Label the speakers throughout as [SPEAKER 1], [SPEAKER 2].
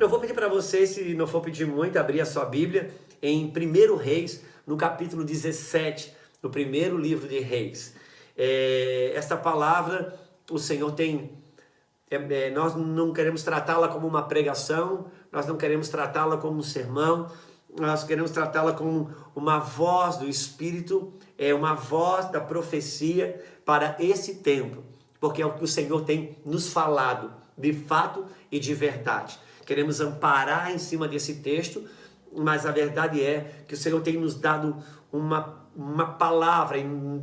[SPEAKER 1] Eu vou pedir para você, se não for pedir muito, abrir a sua Bíblia em 1 Reis, no capítulo 17, no primeiro livro de Reis. Esta palavra, o Senhor tem... nós não queremos tratá-la como uma pregação, nós não queremos tratá-la como um sermão, nós queremos tratá-la como uma voz do Espírito, uma voz da profecia para esse tempo, porque é o que o Senhor tem nos falado, de fato e de verdade. Queremos amparar em cima desse texto, mas a verdade é que o Senhor tem nos dado uma palavra,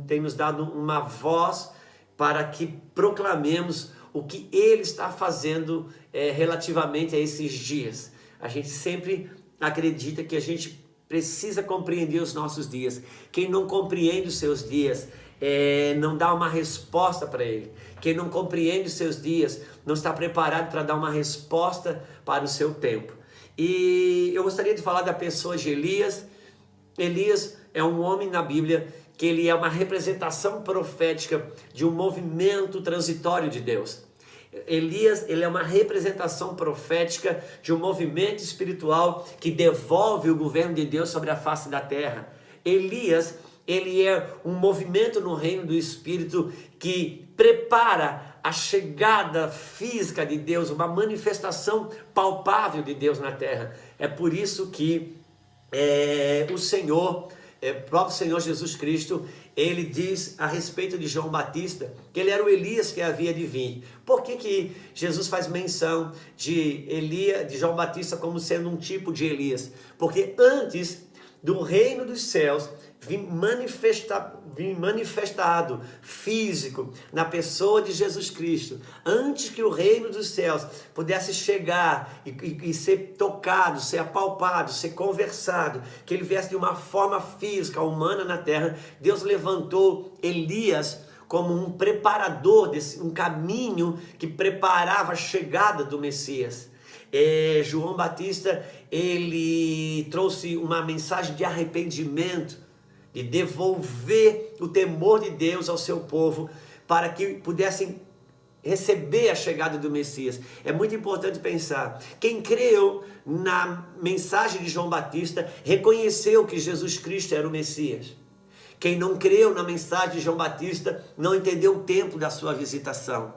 [SPEAKER 1] tem nos dado uma voz para que proclamemos o que Ele está fazendo relativamente a esses dias. A gente sempre acredita que a gente precisa compreender os nossos dias. Quem não compreende os seus dias não dá uma resposta para ele. Quem não compreende os seus dias não está preparado para dar uma resposta para o seu tempo. E eu gostaria de falar da pessoa de Elias. Elias é um homem na Bíblia que ele é uma representação profética de um movimento transitório de Deus. Elias, ele é uma representação profética de um movimento espiritual que devolve o governo de Deus sobre a face da terra. Elias, ele é um movimento no reino do Espírito que prepara a chegada física de Deus, uma manifestação palpável de Deus na terra. É por isso que o Senhor, o próprio Senhor Jesus Cristo, ele diz a respeito de João Batista que ele era o Elias que havia de vir. Por que Jesus faz menção de João Batista como sendo um tipo de Elias? Porque antes do reino dos céus vir manifestado físico na pessoa de Jesus Cristo, antes que o reino dos céus pudesse chegar e ser tocado, ser apalpado, ser conversado, que ele viesse de uma forma física, humana na terra, Deus levantou Elias como um preparador, um caminho que preparava a chegada do Messias. João Batista, ele trouxe uma mensagem de arrependimento, de devolver o temor de Deus ao seu povo, para que pudessem receber a chegada do Messias. É muito importante pensar, quem creu na mensagem de João Batista, reconheceu que Jesus Cristo era o Messias. Quem não creu na mensagem de João Batista, não entendeu o tempo da sua visitação.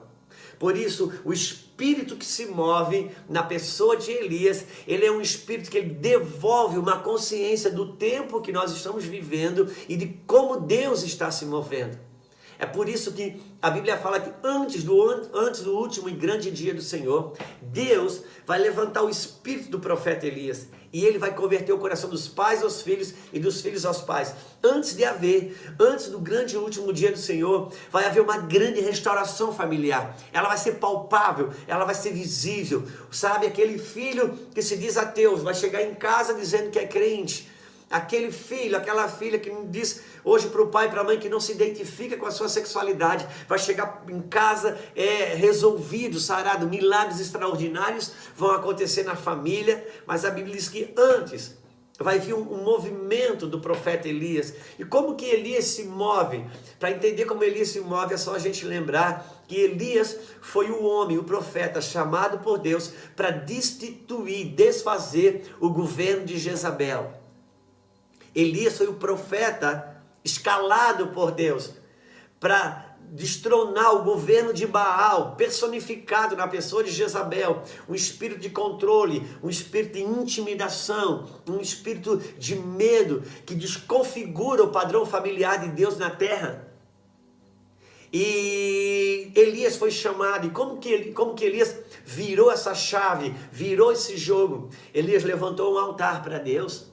[SPEAKER 1] Por isso, o espírito que se move na pessoa de Elias, ele é um espírito que ele devolve uma consciência do tempo que nós estamos vivendo e de como Deus está se movendo. É por isso que a Bíblia fala que antes do último e grande dia do Senhor, Deus vai levantar o espírito do profeta Elias e ele vai converter o coração dos pais aos filhos e dos filhos aos pais. Antes do grande e último dia do Senhor, vai haver uma grande restauração familiar. Ela vai ser palpável, ela vai ser visível. Sabe, aquele filho que se diz ateu, vai chegar em casa dizendo que é crente. Aquele filho, aquela filha que diz hoje para o pai e para a mãe que não se identifica com a sua sexualidade, vai chegar em casa resolvido, sarado, milagres extraordinários vão acontecer na família, mas a Bíblia diz que antes vai vir um movimento do profeta Elias. E como que Elias se move? Para entender como Elias se move, é só a gente lembrar que Elias foi o homem, o profeta chamado por Deus para destituir, desfazer o governo de Jezabel. Elias foi o profeta escalado por Deus para destronar o governo de Baal, personificado na pessoa de Jezabel, um espírito de controle, um espírito de intimidação, um espírito de medo que desconfigura o padrão familiar de Deus na terra. E Elias foi chamado, e como que Elias virou essa chave, virou esse jogo? Elias levantou um altar para Deus.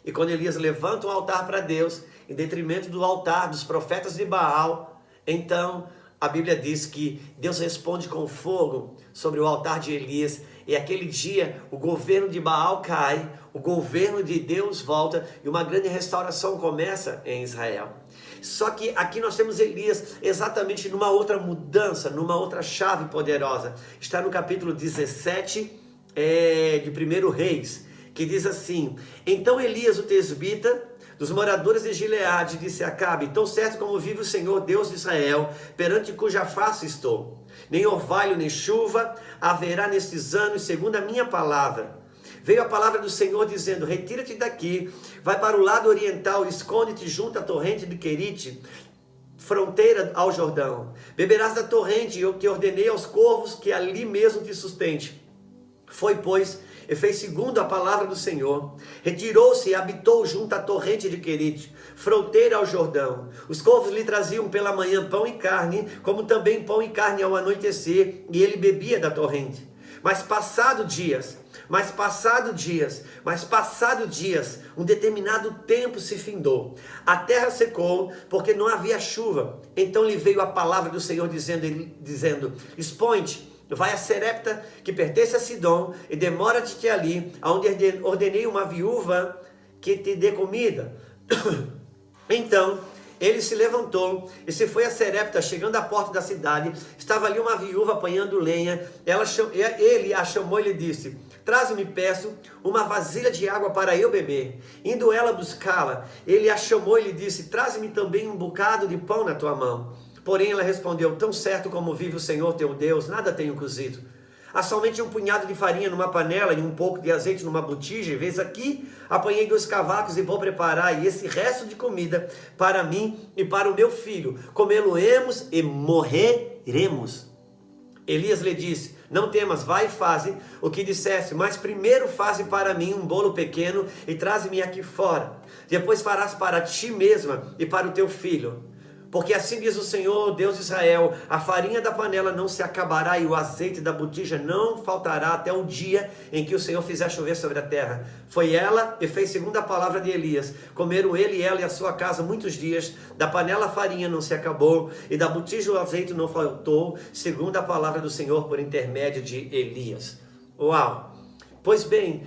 [SPEAKER 1] E quando Elias levanta um altar para Deus, em detrimento do altar dos profetas de Baal, então a Bíblia diz que Deus responde com fogo sobre o altar de Elias. E aquele dia o governo de Baal cai, o governo de Deus volta e uma grande restauração começa em Israel. Só que aqui nós temos Elias exatamente numa outra mudança, numa outra chave poderosa. Está no capítulo 17 de 1 Reis. Que diz assim: então Elias o tesbita dos moradores de Gileade, disse Acabe: tão certo como vive o Senhor Deus de Israel, perante cuja face estou, nem orvalho nem chuva haverá nestes anos, segundo a minha palavra. Veio a palavra do Senhor dizendo: retira-te daqui, vai para o lado oriental, esconde-te junto à torrente de Querite, fronteira ao Jordão. Beberás da torrente, eu que ordenei aos corvos que ali mesmo te sustente. Foi, pois, e fez segundo a palavra do Senhor. Retirou-se e habitou junto à torrente de Querite, fronteira ao Jordão. Os corvos lhe traziam pela manhã pão e carne, como também pão e carne ao anoitecer, e ele bebia da torrente. Mas passado dias, um determinado tempo se findou. A terra secou, porque não havia chuva. Então lhe veio a palavra do Senhor dizendo: expõe-te, vai a Serepta, que pertence a Sidom, e demora-te ali, aonde ordenei uma viúva que te dê comida. Então ele se levantou e se foi a Serepta. Chegando à porta da cidade, estava ali uma viúva apanhando lenha. Ele a chamou e lhe disse: traze-me, peço, uma vasilha de água para eu beber. Indo ela buscá-la, ele a chamou e lhe disse: traze-me também um bocado de pão na tua mão. Porém ela respondeu: tão certo como vive o Senhor teu Deus, nada tenho cozido. Há somente um punhado de farinha numa panela e um pouco de azeite numa botija. Vês aqui, apanhei 2 cavacos e vou preparar esse resto de comida para mim e para o meu filho. Comê-lo-emos e morreremos. Elias lhe disse: não temas, vai e faze o que disseste, mas primeiro faze para mim um bolo pequeno e traze-me aqui fora. Depois farás para ti mesma e para o teu filho. Porque assim diz o Senhor, Deus de Israel: a farinha da panela não se acabará e o azeite da botija não faltará até o dia em que o Senhor fizer chover sobre a terra. Foi ela e fez segundo a palavra de Elias. Comeram ele, ela e a sua casa muitos dias. Da panela a farinha não se acabou e da botija o azeite não faltou, segundo a palavra do Senhor por intermédio de Elias. Uau! Pois bem,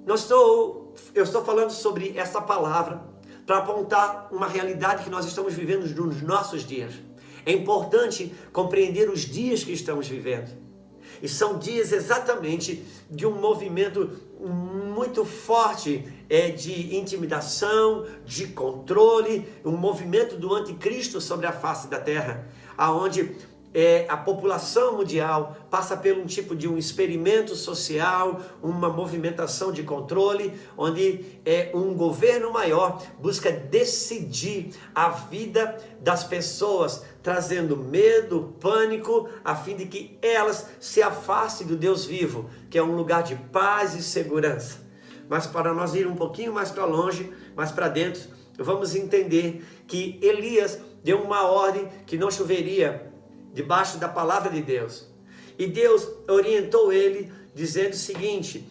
[SPEAKER 1] eu estou falando sobre essa palavra para apontar uma realidade que nós estamos vivendo nos nossos dias. É importante compreender os dias que estamos vivendo. E são dias exatamente de um movimento muito forte de intimidação, de controle, um movimento do anticristo sobre a face da terra, aonde a população mundial passa por um tipo de um experimento social, uma movimentação de controle, onde um governo maior busca decidir a vida das pessoas, trazendo medo, pânico, a fim de que elas se afastem do Deus vivo, que é um lugar de paz e segurança. Mas para nós ir um pouquinho mais para longe, mais para dentro, vamos entender que Elias deu uma ordem que não choveria debaixo da palavra de Deus. E Deus orientou ele dizendo o seguinte,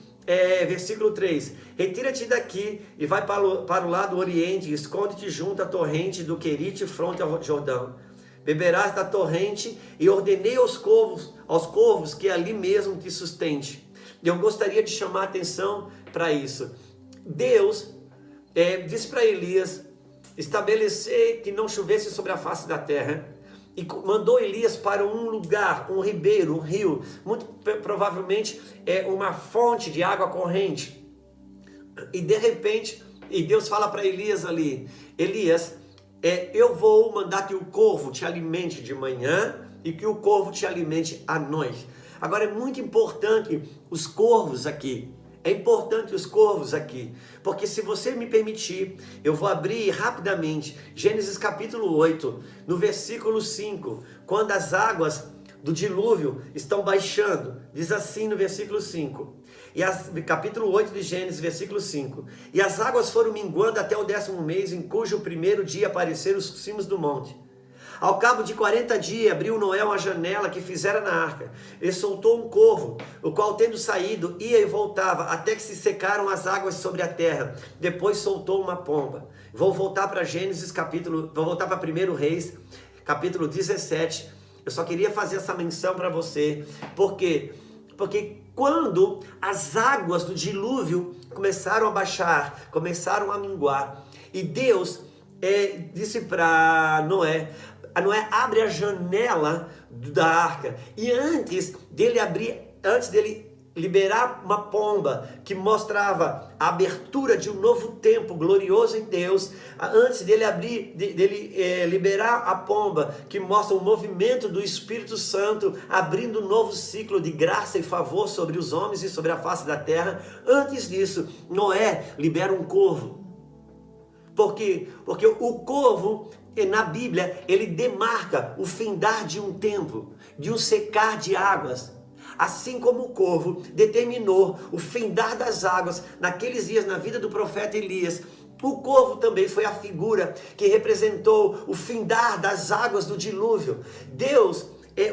[SPEAKER 1] versículo 3: retira-te daqui e vai para o lado oriente, esconde-te junto à torrente do Querite, fronte ao Jordão. Beberás da torrente e ordenei aos corvos que ali mesmo te sustente. Eu gostaria de chamar a atenção para isso. Deus disse para Elias estabelecer que não chovesse sobre a face da terra, e mandou Elias para um lugar, um ribeiro, um rio, muito provavelmente uma fonte de água corrente. E de repente, Deus fala para Elias ali: Elias, eu vou mandar que o corvo te alimente de manhã e que o corvo te alimente à noite. Agora é muito importante os corvos aqui. É importante os corvos aqui, porque se você me permitir, eu vou abrir rapidamente Gênesis capítulo 8, no versículo 5, quando as águas do dilúvio estão baixando, diz assim no versículo 5, capítulo 8 de Gênesis, versículo 5, e as águas foram minguando até o 10º mês, em cujo primeiro dia apareceram os cimos do monte. Ao cabo de 40 dias, abriu Noé uma janela que fizera na arca, e soltou um corvo, o qual, tendo saído, ia e voltava, até que se secaram as águas sobre a terra. Depois soltou uma pomba. Vou voltar para vou voltar para 1 Reis, capítulo 17. Eu só queria fazer essa menção para você. Por quê? Porque quando as águas do dilúvio começaram a baixar, começaram a minguar, e Deus disse para Noé: abre a janela da arca. E antes dele liberar uma pomba que mostrava a abertura de um novo tempo glorioso em Deus, antes dele liberar a pomba que mostra o movimento do Espírito Santo abrindo um novo ciclo de graça e favor sobre os homens e sobre a face da terra. Antes disso, Noé libera um corvo. Por quê? Porque o corvo, na Bíblia, ele demarca o findar de um tempo, de um secar de águas. Assim como o corvo determinou o findar das águas naqueles dias na vida do profeta Elias, o corvo também foi a figura que representou o findar das águas do dilúvio.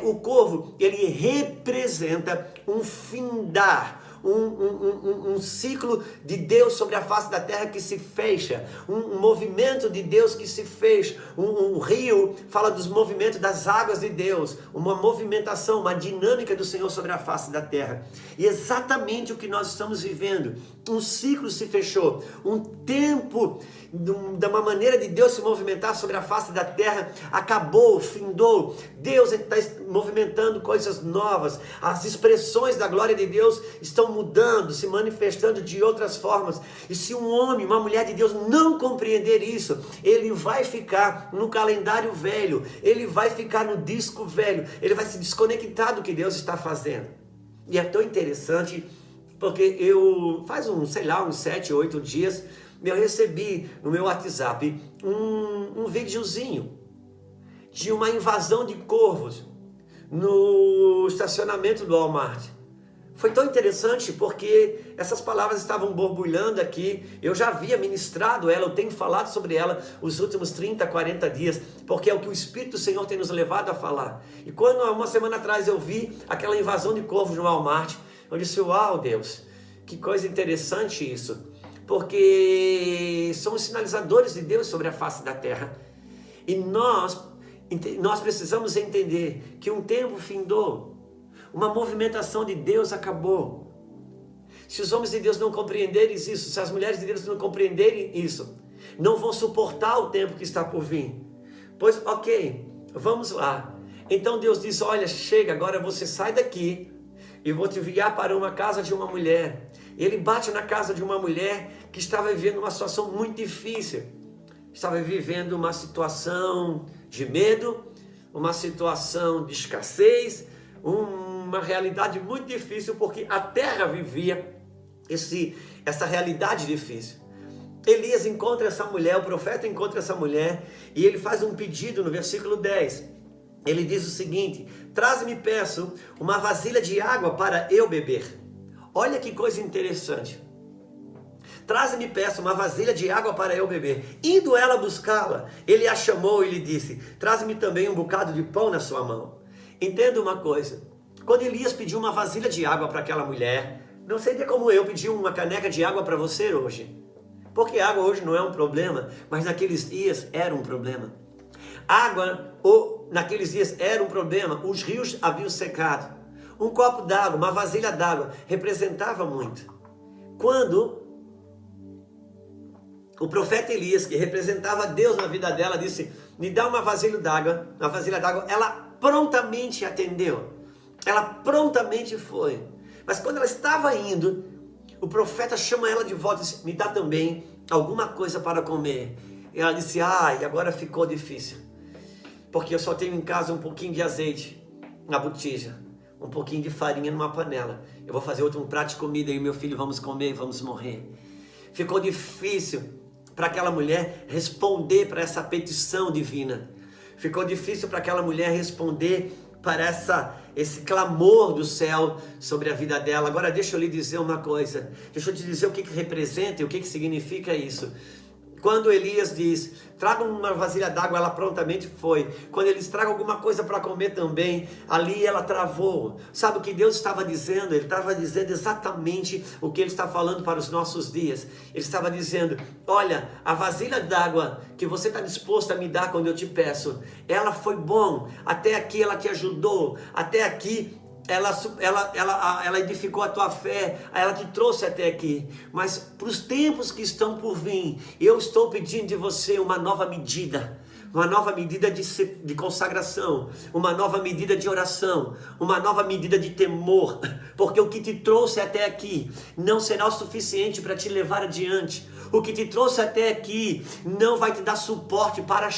[SPEAKER 1] O corvo, ele representa um findar, um ciclo de Deus sobre a face da terra que se fecha, um movimento de Deus que se fez. Um rio fala dos movimentos das águas de Deus, uma movimentação, uma dinâmica do Senhor sobre a face da terra. E exatamente o que nós estamos vivendo, um ciclo se fechou, um tempo de uma maneira de Deus se movimentar sobre a face da terra acabou, findou. Deus está movimentando coisas novas, as expressões da glória de Deus estão mudando, se manifestando de outras formas. E se um homem, uma mulher de Deus não compreender isso, ele vai ficar no calendário velho, ele vai ficar no disco velho, ele vai se desconectar do que Deus está fazendo. E é tão interessante, porque faz uns 7, 8 dias, eu recebi no meu WhatsApp um videozinho de uma invasão de corvos no estacionamento do Walmart. Foi tão interessante porque essas palavras estavam borbulhando aqui, eu já havia ministrado ela, eu tenho falado sobre ela os últimos 30, 40 dias, porque é o que o Espírito do Senhor tem nos levado a falar. E quando uma semana atrás eu vi aquela invasão de corvos no Walmart, eu disse, uau Deus, que coisa interessante isso, porque são os sinalizadores de Deus sobre a face da terra. E nós precisamos entender que um tempo findou, uma movimentação de Deus acabou. Se os homens de Deus não compreenderem isso, se as mulheres de Deus não compreenderem isso, não vão suportar o tempo que está por vir. Pois ok, vamos lá. Então Deus diz, olha, chega, agora você sai daqui e vou te enviar para uma casa de uma mulher. Ele bate na casa de uma mulher que estava vivendo uma situação muito difícil. Estava vivendo uma situação de medo, uma situação de escassez, uma realidade muito difícil, porque a terra vivia essa realidade difícil. Elias encontra essa mulher, o profeta encontra essa mulher, e ele faz um pedido no versículo 10. Ele diz o seguinte, traze-me, peço, uma vasilha de água para eu beber. Olha que coisa interessante. Traze-me, peço, uma vasilha de água para eu beber. Indo ela buscá-la, ele a chamou e lhe disse, traze-me também um bocado de pão na sua mão. Entenda uma coisa, quando Elias pediu uma vasilha de água para aquela mulher, não seria como eu pedir uma caneca de água para você hoje. Porque água hoje não é um problema, mas naqueles dias era um problema. Água, naqueles dias era um problema, os rios haviam secado. Um copo d'água, uma vasilha d'água, representava muito. Quando o profeta Elias, que representava Deus na vida dela, disse, me dá uma vasilha d'água, ela prontamente atendeu. Ela prontamente foi. Mas quando ela estava indo, o profeta chama ela de volta e disse, me dá também alguma coisa para comer. E ela disse, agora ficou difícil. Porque eu só tenho em casa um pouquinho de azeite na botija, um pouquinho de farinha numa panela. Eu vou fazer um prato de comida e meu filho vamos comer e vamos morrer. Ficou difícil para aquela mulher responder para essa petição divina. Ficou difícil para aquela mulher responder para esse clamor do céu sobre a vida dela. Agora deixa eu lhe dizer uma coisa. Deixa eu te dizer o que representa e o que significa isso. Quando Elias diz, traga uma vasilha d'água, ela prontamente foi. Quando eles tragam alguma coisa para comer também, ali ela travou. Sabe o que Deus estava dizendo? Ele estava dizendo exatamente o que Ele está falando para os nossos dias. Ele estava dizendo, olha, a vasilha d'água que você está disposto a me dar quando eu te peço, ela foi bom, até aqui ela te ajudou, até aqui ela edificou a tua fé, ela te trouxe até aqui, mas para os tempos que estão por vir, eu estou pedindo de você uma nova medida, uma nova medida de consagração, uma nova medida de oração, uma nova medida de temor, porque o que te trouxe até aqui não será o suficiente para te levar adiante. O que te trouxe até aqui não vai te dar suporte para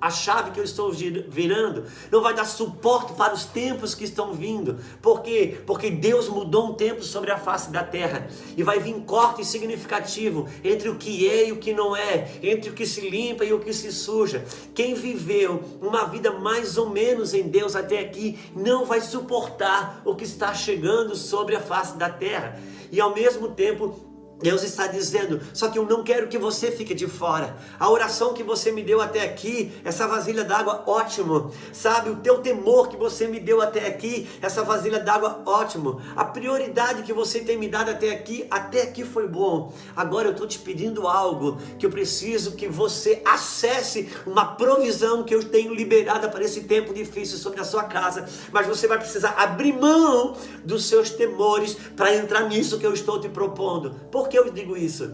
[SPEAKER 1] a chave que eu estou virando, não vai dar suporte para os tempos que estão vindo. Por quê? Porque Deus mudou um tempo sobre a face da terra, e vai vir corte significativo entre o que é e o que não é, entre o que se limpa e o que se suja. Quem viveu uma vida mais ou menos em Deus até aqui, não vai suportar o que está chegando sobre a face da terra. E ao mesmo tempo, Deus está dizendo, só que eu não quero que você fique de fora. A oração que você me deu até aqui, essa vasilha d'água, ótimo. Sabe, o teu temor que você me deu até aqui, essa vasilha d'água, ótimo. A prioridade que você tem me dado até aqui foi bom. Agora eu estou te pedindo algo, que eu preciso que você acesse uma provisão que eu tenho liberada para esse tempo difícil sobre a sua casa. Mas você vai precisar abrir mão dos seus temores para entrar nisso que eu estou te propondo. Por que eu digo isso?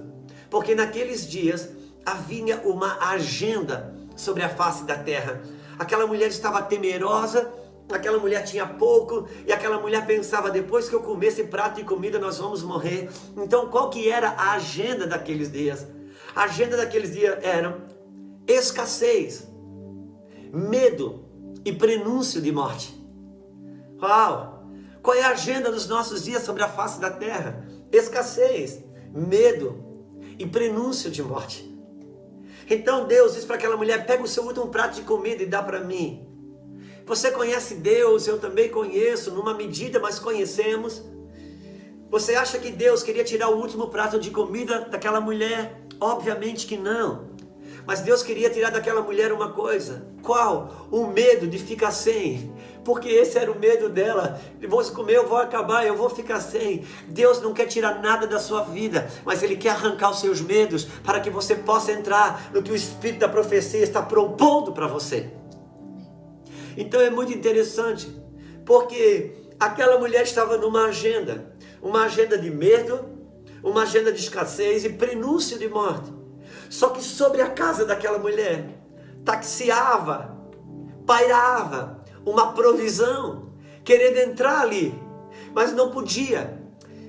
[SPEAKER 1] Porque naqueles dias havia uma agenda sobre a face da terra. Aquela mulher estava temerosa, aquela mulher tinha pouco, e aquela mulher pensava, depois que eu comer esse prato de comida nós vamos morrer. Então qual que era a agenda daqueles dias? A agenda daqueles dias era escassez, medo e prenúncio de morte. Uau! Qual é a agenda dos nossos dias sobre a face da terra? Escassez, medo e prenúncio de morte. Então Deus diz para aquela mulher, pega o seu último prato de comida e dá para mim. Você conhece Deus, eu também conheço, numa medida, mas conhecemos. Você acha que Deus queria tirar o último prato de comida daquela mulher? Obviamente que não. Mas Deus queria tirar daquela mulher uma coisa. Qual? O medo de ficar sem. Porque esse era o medo dela. Eu vou comer, eu vou acabar, eu vou ficar sem. Deus não quer tirar nada da sua vida, mas Ele quer arrancar os seus medos para que você possa entrar no que o Espírito da profecia está propondo para você. Então é muito interessante, porque aquela mulher estava numa agenda. Uma agenda de medo, uma agenda de escassez e prenúncio de morte. Só que sobre a casa daquela mulher taxiava, pairava uma provisão, querendo entrar ali, mas não podia,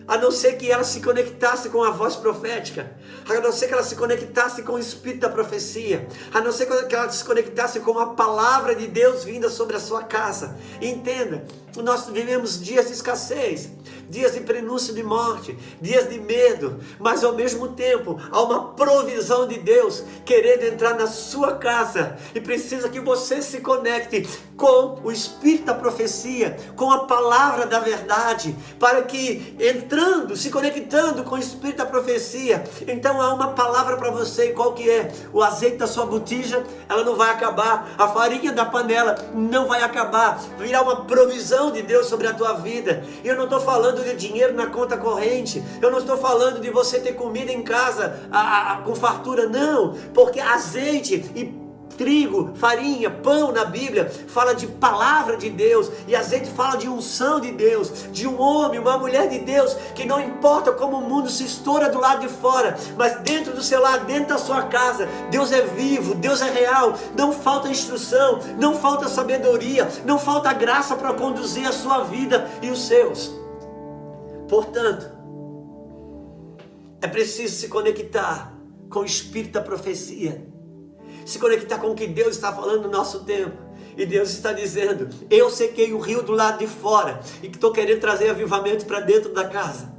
[SPEAKER 1] a não ser que ela se conectasse com a voz profética, a não ser que ela se conectasse com o Espírito da profecia, a não ser que ela se conectasse com a palavra de Deus vinda sobre a sua casa. Entenda, nós vivemos dias de escassez, dias de prenúncio de morte, dias de medo, mas ao mesmo tempo há uma provisão de Deus querendo entrar na sua casa, e precisa que você se conecte com o Espírito da profecia, com a palavra da verdade, para que entrando, se conectando com o Espírito da profecia, então há uma palavra para você. E qual que é? O azeite da sua botija, ela não vai acabar, a farinha da panela não vai acabar, virá uma provisão de Deus sobre a tua vida. E eu não estou falando de dinheiro na conta corrente, eu não estou falando de você ter comida em casa com fartura, não, porque azeite e trigo, farinha, pão na Bíblia fala de palavra de Deus, e azeite fala de unção de Deus, de um homem, uma mulher de Deus, que não importa como o mundo se estoura do lado de fora, mas dentro do seu lar, dentro da sua casa, Deus é vivo, Deus é real, não falta instrução, não falta sabedoria, não falta graça para conduzir a sua vida e os seus. Portanto, é preciso se conectar com o Espírito da profecia, se conectar com o que Deus está falando no nosso tempo. E Deus está dizendo, eu sequei o rio do lado de fora, e que estou querendo trazer avivamento para dentro da casa.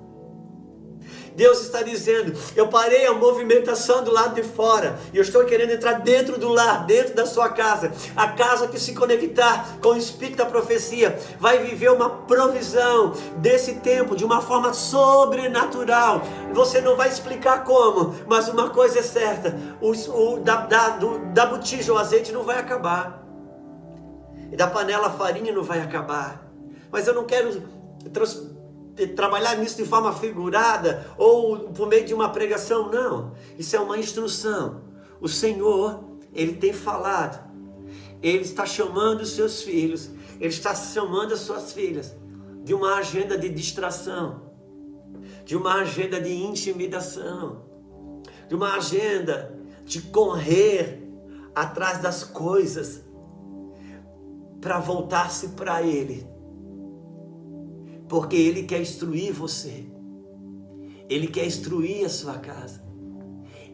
[SPEAKER 1] Deus está dizendo, eu parei a movimentação do lado de fora, e eu estou querendo entrar dentro do lar, dentro da sua casa. A casa que se conectar com o Espírito da profecia vai viver uma provisão desse tempo de uma forma sobrenatural. Você não vai explicar como, mas uma coisa é certa, da botija o azeite não vai acabar, e da panela a farinha não vai acabar. Mas eu não quero trabalhar nisso de forma figurada ou por meio de uma pregação, não. Isso é uma instrução. O Senhor, Ele tem falado, Ele está chamando os seus filhos, Ele está chamando as suas filhas de uma agenda de distração, de uma agenda de intimidação, de uma agenda de correr atrás das coisas para voltar-se para Ele. Porque Ele quer instruir você. Ele quer instruir a sua casa.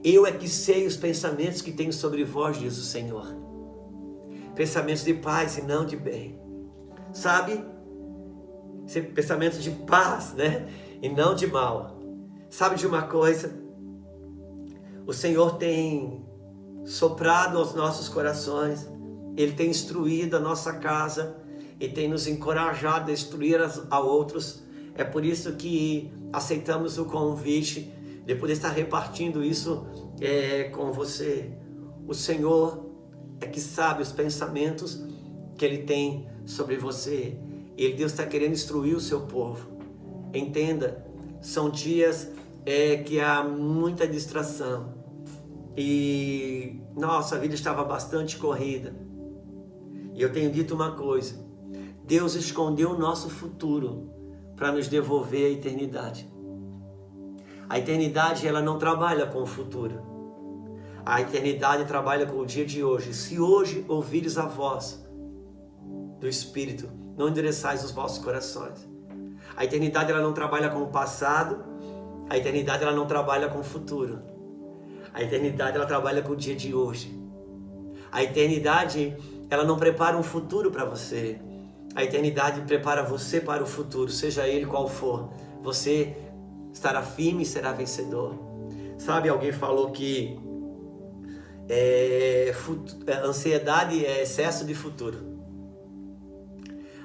[SPEAKER 1] Eu é que sei os pensamentos que tenho sobre vós, diz o Senhor. Pensamentos de paz e não de bem. Sabe? Pensamentos de paz, né? E não de mal. Sabe de uma coisa? O Senhor tem soprado aos nossos corações. Ele tem instruído a nossa casa e tem nos encorajado a instruir a outros. É por isso que aceitamos o convite de poder estar repartindo isso com você. O Senhor é que sabe os pensamentos que Ele tem sobre você. E Deus está querendo instruir o seu povo. Entenda, são dias que há muita distração. E nossa vida estava bastante corrida. E eu tenho dito uma coisa: Deus escondeu o nosso futuro para nos devolver a eternidade. A eternidade, ela não trabalha com o futuro. A eternidade trabalha com o dia de hoje. Se hoje ouvires a voz do Espírito, não endereçais os vossos corações. A eternidade, ela não trabalha com o passado. A eternidade, ela não trabalha com o futuro. A eternidade, ela trabalha com o dia de hoje. A eternidade, ela não prepara um futuro para você. A eternidade prepara você para o futuro, seja ele qual for. Você estará firme e será vencedor. Sabe, alguém falou que ansiedade é excesso de futuro.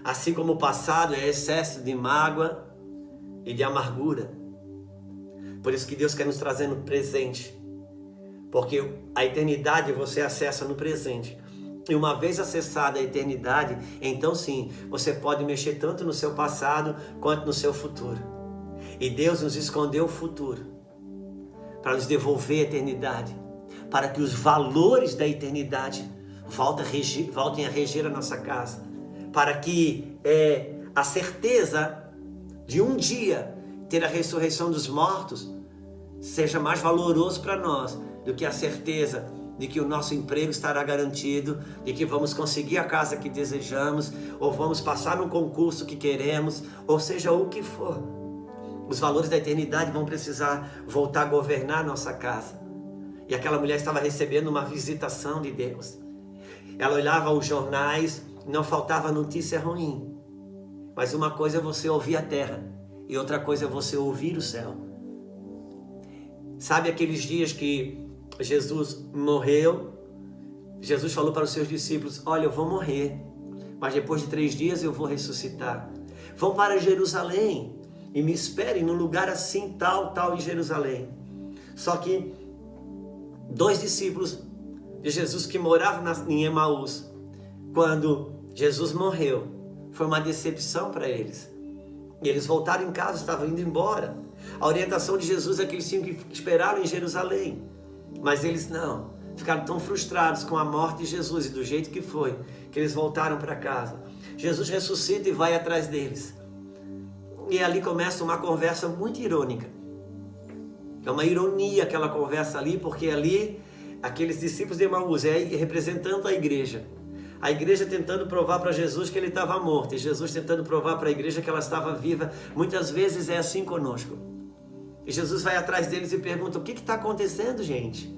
[SPEAKER 1] Assim como o passado é excesso de mágoa e de amargura. Por isso que Deus quer nos trazer no presente. Porque a eternidade você acessa no presente. E uma vez acessada a eternidade, então sim, você pode mexer tanto no seu passado quanto no seu futuro. E Deus nos escondeu o futuro para nos devolver a eternidade, para que os valores da eternidade voltem a reger a nossa casa, para que a certeza de um dia ter a ressurreição dos mortos seja mais valoroso para nós do que a certeza de que o nosso emprego estará garantido, de que vamos conseguir a casa que desejamos, ou vamos passar no concurso que queremos, ou seja, o que for. Os valores da eternidade vão precisar voltar a governar a nossa casa. E aquela mulher estava recebendo uma visitação de Deus. Ela olhava os jornais, não faltava notícia ruim. Mas uma coisa é você ouvir a terra, e outra coisa é você ouvir o céu. Sabe aqueles dias que Jesus morreu? Jesus falou para os seus discípulos: olha, eu vou morrer, mas depois de 3 dias eu vou ressuscitar. Vão para Jerusalém e me esperem num lugar assim, tal em Jerusalém. Só que 2 discípulos de Jesus que moravam em Emaús, quando Jesus morreu, foi uma decepção para eles. E eles voltaram em casa, estavam indo embora. A orientação de Jesus é que eles tinham que esperar em Jerusalém. Mas eles não, ficaram tão frustrados com a morte de Jesus e do jeito que foi, que eles voltaram para casa. Jesus ressuscita e vai atrás deles. E ali começa uma conversa muito irônica. É uma ironia aquela conversa ali, porque ali, aqueles discípulos de Emaús, representando a igreja tentando provar para Jesus que ele estava morto, e Jesus tentando provar para a igreja que ela estava viva. Muitas vezes é assim conosco. E Jesus vai atrás deles e pergunta: o que está acontecendo, gente?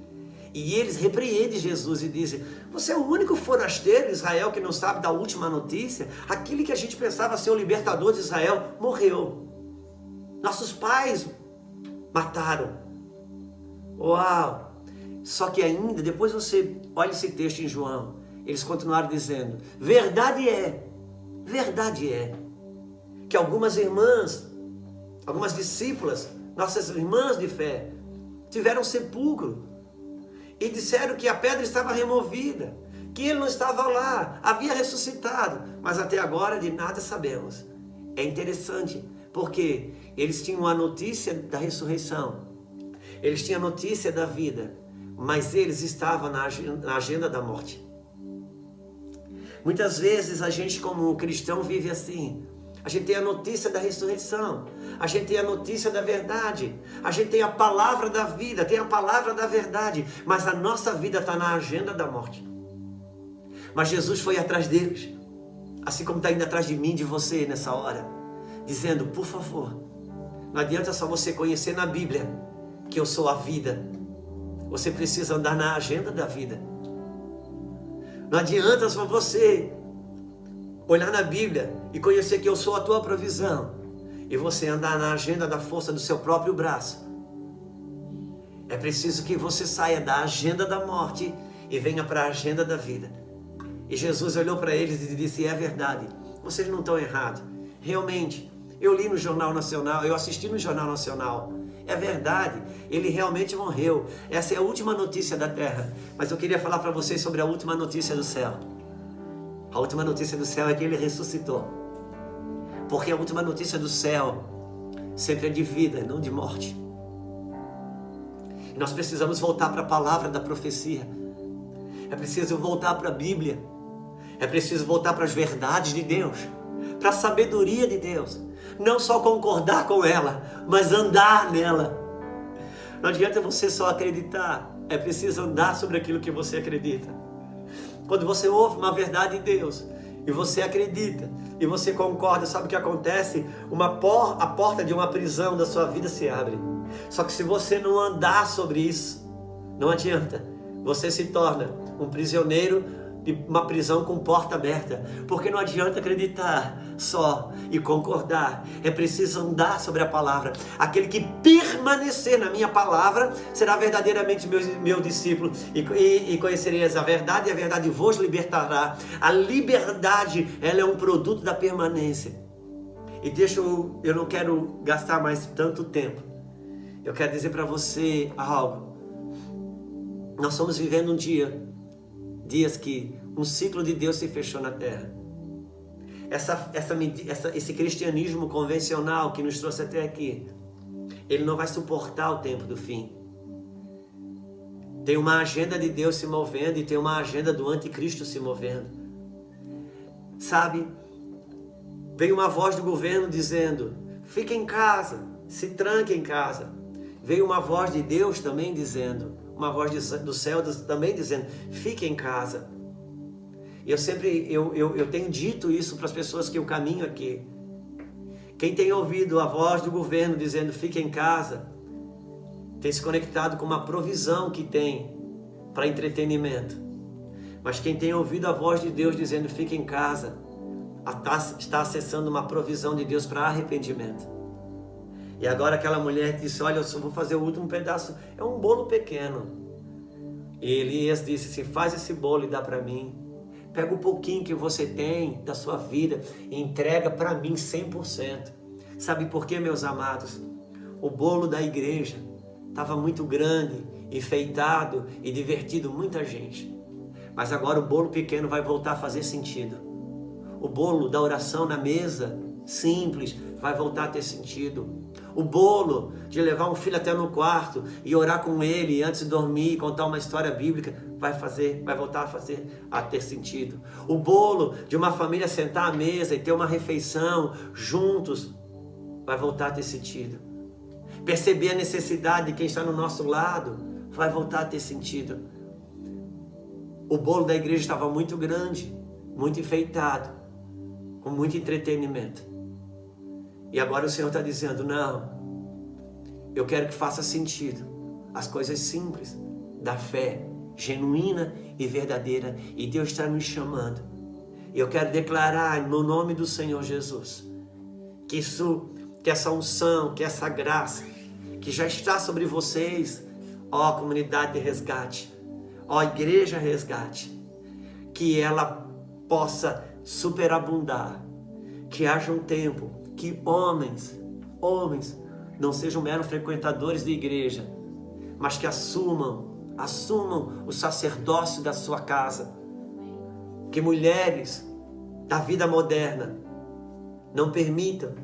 [SPEAKER 1] E eles repreendem Jesus e dizem: você é o único forasteiro em Israel que não sabe da última notícia? Aquele que a gente pensava ser o libertador de Israel morreu. Nossos pais mataram. Uau! Só que ainda, depois você olha esse texto em João, eles continuaram dizendo: verdade é que algumas irmãs, algumas discípulas, nossas irmãs de fé, tiveram sepulcro e disseram que a pedra estava removida, que ele não estava lá, havia ressuscitado, mas até agora de nada sabemos. É interessante, porque eles tinham a notícia da ressurreição, eles tinham a notícia da vida, mas eles estavam na agenda da morte. Muitas vezes a gente, como cristão, vive assim. A gente tem a notícia da ressurreição, a gente tem a notícia da verdade, a gente tem a palavra da vida, tem a palavra da verdade, mas a nossa vida está na agenda da morte. Mas Jesus foi atrás deles, assim como está indo atrás de mim, de você nessa hora, dizendo, por favor, não adianta só você conhecer na Bíblia que eu sou a vida. Você precisa andar na agenda da vida. Não adianta só você olhar na Bíblia e conhecer que eu sou a tua provisão e você andar na agenda da força do seu próprio braço. É preciso que você saia da agenda da morte e venha para a agenda da vida. E Jesus olhou para eles e disse, é verdade, vocês não estão errados. Realmente, eu li no Jornal Nacional, eu assisti no Jornal Nacional. É verdade, ele realmente morreu. Essa é a última notícia da terra. Mas eu queria falar para vocês sobre a última notícia do céu. A última notícia do céu é que ele ressuscitou. Porque a última notícia do céu sempre é de vida, não de morte. E nós precisamos voltar para a palavra da profecia. É preciso voltar para a Bíblia. É preciso voltar para as verdades de Deus, para a sabedoria de Deus. Não só concordar com ela, mas andar nela. Não adianta você só acreditar. É preciso andar sobre aquilo que você acredita. Quando você ouve uma verdade de Deus e você acredita e você concorda, sabe o que acontece? A porta de uma prisão da sua vida se abre. Só que se você não andar sobre isso, não adianta. Você se torna um prisioneiro de uma prisão com porta aberta. Porque não adianta acreditar só e concordar. É preciso andar sobre a palavra. Aquele que permanecer na minha palavra será verdadeiramente meu discípulo. E conhecereis a verdade, e a verdade vos libertará. A liberdade, ela é um produto da permanência. E eu não quero gastar mais tanto tempo. Eu quero dizer para você algo. Nós estamos vivendo dias que um ciclo de Deus se fechou na terra. Esse cristianismo convencional que nos trouxe até aqui, ele não vai suportar o tempo do fim. Tem uma agenda de Deus se movendo e tem uma agenda do anticristo se movendo. Sabe? Veio uma voz do governo dizendo, fique em casa, se tranque em casa. Veio uma voz de Deus também dizendo, uma voz do céu também dizendo, fique em casa. E eu tenho dito isso para as pessoas que eu caminho aqui. Quem tem ouvido a voz do governo dizendo, fique em casa, tem se conectado com uma provisão que tem para entretenimento. Mas quem tem ouvido a voz de Deus dizendo, fique em casa, está acessando uma provisão de Deus para arrependimento. E agora aquela mulher disse, olha, eu só vou fazer o último pedaço, é um bolo pequeno. E Elias disse assim, faz esse bolo e dá para mim. Pega um pouquinho que você tem da sua vida e entrega para mim 100%. Sabe por quê, meus amados? O bolo da igreja estava muito grande, enfeitado e divertido muita gente. Mas agora o bolo pequeno vai voltar a fazer sentido. O bolo da oração na mesa, simples, vai voltar a ter sentido. O bolo de levar um filho até no quarto e orar com ele antes de dormir e contar uma história bíblica vai voltar a ter sentido. O bolo de uma família sentar à mesa e ter uma refeição juntos vai voltar a ter sentido. Perceber a necessidade de quem está no nosso lado vai voltar a ter sentido. O bolo da igreja estava muito grande, muito enfeitado, com muito entretenimento. E agora o Senhor está dizendo, não, eu quero que faça sentido as coisas simples da fé, genuína e verdadeira. E Deus está nos chamando. E eu quero declarar no nome do Senhor Jesus, que essa unção, que essa graça, que já está sobre vocês, ó comunidade de resgate, ó igreja resgate, que ela possa superabundar, que haja um tempo que homens não sejam meros frequentadores de igreja, mas que assumam o sacerdócio da sua casa. Que mulheres da vida moderna não permitam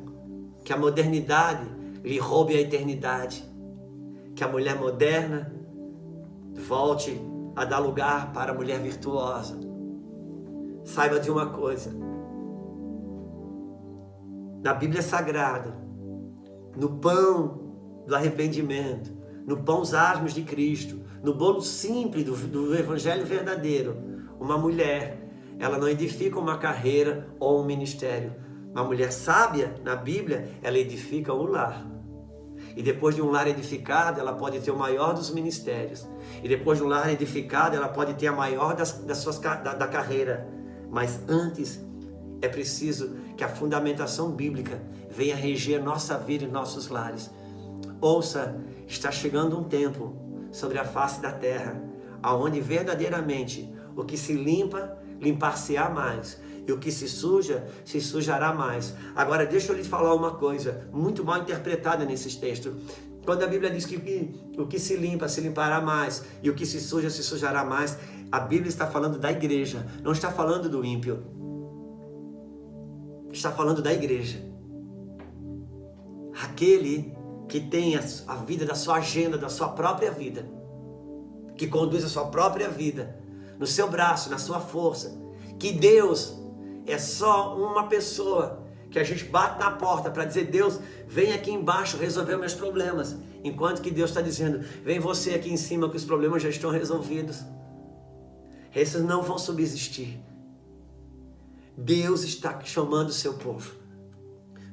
[SPEAKER 1] que a modernidade lhe roube a eternidade. Que a mulher moderna volte a dar lugar para a mulher virtuosa. Saiba de uma coisa. Na Bíblia Sagrada, no pão do arrependimento, no pão os asmos de Cristo, no bolo simples do Evangelho verdadeiro, uma mulher ela não edifica uma carreira ou um ministério. Uma mulher sábia, na Bíblia, ela edifica um lar. E depois de um lar edificado, ela pode ter o maior dos ministérios. E depois de um lar edificado, ela pode ter a maior da carreira. Mas antes, é preciso que a fundamentação bíblica venha reger nossa vida e nossos lares. Ouça, está chegando um tempo sobre a face da terra, aonde verdadeiramente o que se limpa, limpar-se-á mais. E o que se suja, se sujará mais. Agora, deixa eu lhe falar uma coisa, muito mal interpretada nesses textos. Quando a Bíblia diz que o que se limpa, se limpará mais, e o que se sujará mais, a Bíblia está falando da igreja, não está falando do ímpio. Está falando da igreja. Aquele que tem a vida da sua agenda, da sua própria vida, que conduz a sua própria vida, no seu braço, na sua força, que Deus é só uma pessoa que a gente bate na porta para dizer: Deus, vem aqui embaixo resolver meus problemas. Enquanto que Deus está dizendo: vem você aqui em cima que os problemas já estão resolvidos. Esses não vão subsistir. Deus está chamando o seu povo.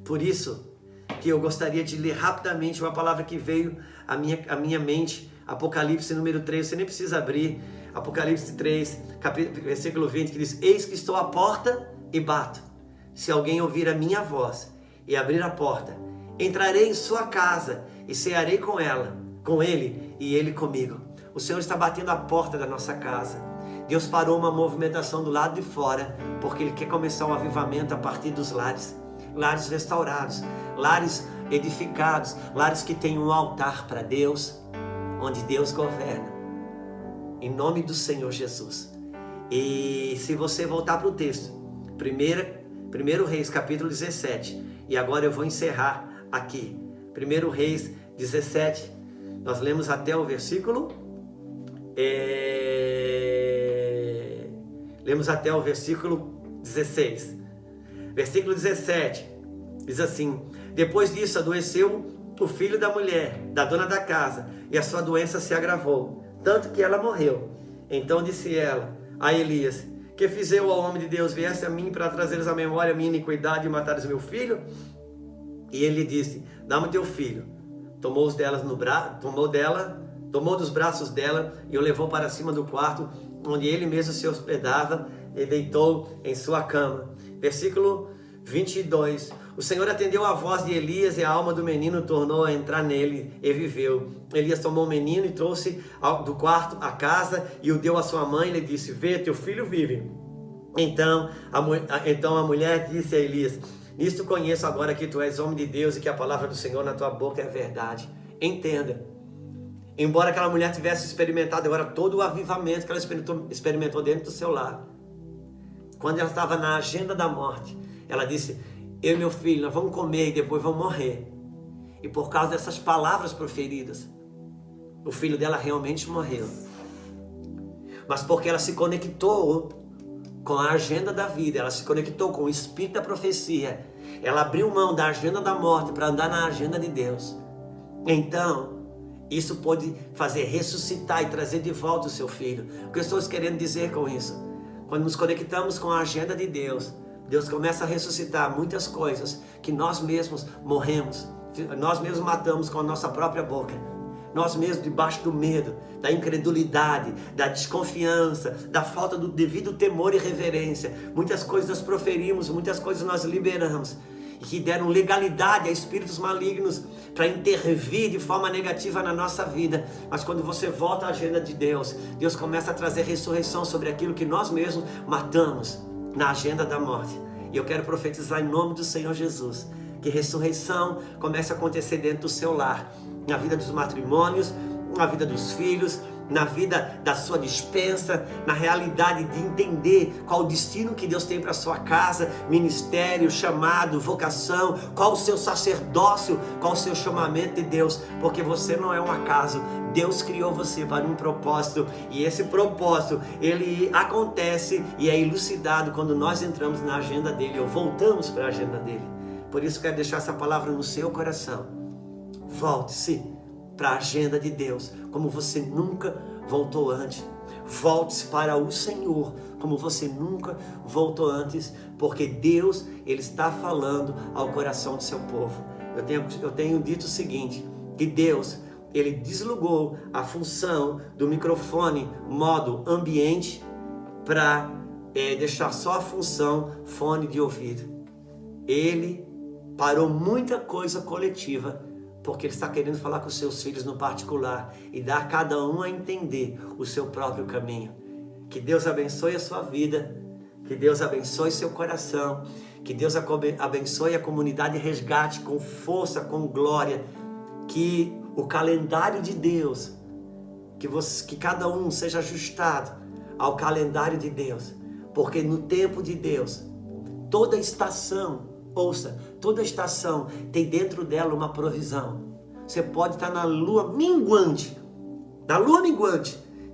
[SPEAKER 1] Por isso que eu gostaria de ler rapidamente uma palavra que veio à minha mente. Apocalipse número 3, você nem precisa abrir. Apocalipse 3, versículo 20, que diz: eis que estou à porta e bato. Se alguém ouvir a minha voz e abrir a porta, entrarei em sua casa e cearei com ele e ele comigo. O Senhor está batendo a porta da nossa casa. Deus parou uma movimentação do lado de fora, porque Ele quer começar um avivamento a partir dos lares. Lares restaurados, lares edificados, lares que têm um altar para Deus, onde Deus governa. Em nome do Senhor Jesus. E se você voltar para o texto, 1 Reis capítulo 17, e agora eu vou encerrar aqui. 1 Reis 17, nós lemos até o versículo... Lemos até o versículo 16. Versículo 17 diz assim: depois disso adoeceu o filho da mulher, da dona da casa, e a sua doença se agravou, tanto que ela morreu. Então disse ela a Elias: que fiz eu ao homem de Deus? Viesse a mim para trazeres à memória a minha iniquidade e matares meu filho? E ele disse: dá-me teu filho. Tomou dos braços dela e o levou para cima do quarto, onde ele mesmo se hospedava, e deitou em sua cama. Versículo 22. O Senhor atendeu a voz de Elias, e a alma do menino tornou a entrar nele, e viveu. Elias tomou o menino e trouxe do quarto à casa, e o deu à sua mãe, e lhe disse: vê, teu filho vive. Então a mulher disse a Elias: nisto conheço agora que tu és homem de Deus, e que a palavra do Senhor na tua boca é verdade. Entenda. Embora aquela mulher tivesse experimentado agora todo o avivamento que ela experimentou dentro do seu lar, quando ela estava na agenda da morte, ela disse: eu e meu filho, nós vamos comer e depois vamos morrer. E por causa dessas palavras proferidas, o filho dela realmente morreu. Mas porque ela se conectou com a agenda da vida, ela se conectou com o espírito da profecia, ela abriu mão da agenda da morte para andar na agenda de Deus. Então, isso pode fazer ressuscitar e trazer de volta o seu filho. O que eu estou querendo dizer com isso? Quando nos conectamos com a agenda de Deus, Deus começa a ressuscitar muitas coisas que nós mesmos morremos, nós mesmos matamos com a nossa própria boca. Nós mesmos, debaixo do medo, da incredulidade, da desconfiança, da falta do devido temor e reverência. Muitas coisas nós proferimos, muitas coisas nós liberamos, e que deram legalidade a espíritos malignos para intervir de forma negativa na nossa vida. Mas quando você volta à agenda de Deus, Deus começa a trazer ressurreição sobre aquilo que nós mesmos matamos na agenda da morte. E eu quero profetizar em nome do Senhor Jesus, que ressurreição comece a acontecer dentro do seu lar, na vida dos matrimônios, na vida dos filhos, na vida da sua despensa, na realidade de entender qual o destino que Deus tem para a sua casa, ministério, chamado, vocação, qual o seu sacerdócio, qual o seu chamamento de Deus, porque você não é um acaso. Deus criou você para um propósito, e esse propósito, ele acontece e é elucidado quando nós entramos na agenda dele, ou voltamos para a agenda dele. Por isso eu quero deixar essa palavra no seu coração. Volte-se para a agenda de Deus, como você nunca voltou antes. Volte-se para o Senhor, como você nunca voltou antes, porque Deus, Ele está falando ao coração do seu povo. Eu tenho dito o seguinte, que Deus, Ele desligou a função do microfone modo ambiente para deixar só a função fone de ouvido. Ele parou muita coisa coletiva, porque Ele está querendo falar com os seus filhos no particular e dar a cada um a entender o seu próprio caminho. Que Deus abençoe a sua vida, que Deus abençoe seu coração, que Deus abençoe a comunidade Resgate com força, com glória, que o calendário de Deus, que cada um seja ajustado ao calendário de Deus, porque no tempo de Deus, toda estação, ouça, toda estação tem dentro dela uma provisão. Você pode estar na lua minguante,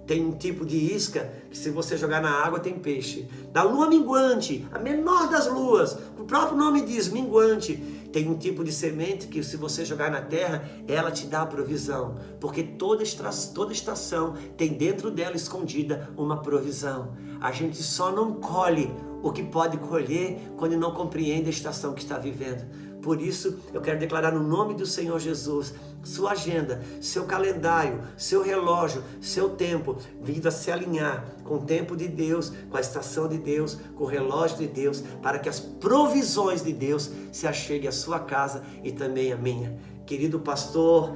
[SPEAKER 1] tem um tipo de isca que se você jogar na água tem peixe. Na lua minguante, a menor das luas, o próprio nome diz, minguante, tem um tipo de semente que se você jogar na terra, ela te dá a provisão. Porque toda estação tem dentro dela escondida uma provisão. A gente só não colhe o que pode colher quando não compreende a estação que está vivendo. Por isso, eu quero declarar no nome do Senhor Jesus, sua agenda, seu calendário, seu relógio, seu tempo, vindo a se alinhar com o tempo de Deus, com a estação de Deus, com o relógio de Deus, para que as provisões de Deus se acheguem à sua casa e também à minha. Querido pastor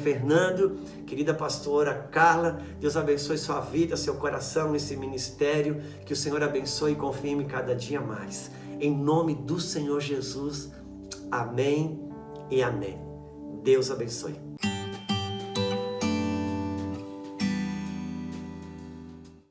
[SPEAKER 1] Fernando, querida pastora Carla, Deus abençoe sua vida, seu coração nesse ministério, que o Senhor abençoe e confirme cada dia mais. Em nome do Senhor Jesus, amém e amém. Deus abençoe.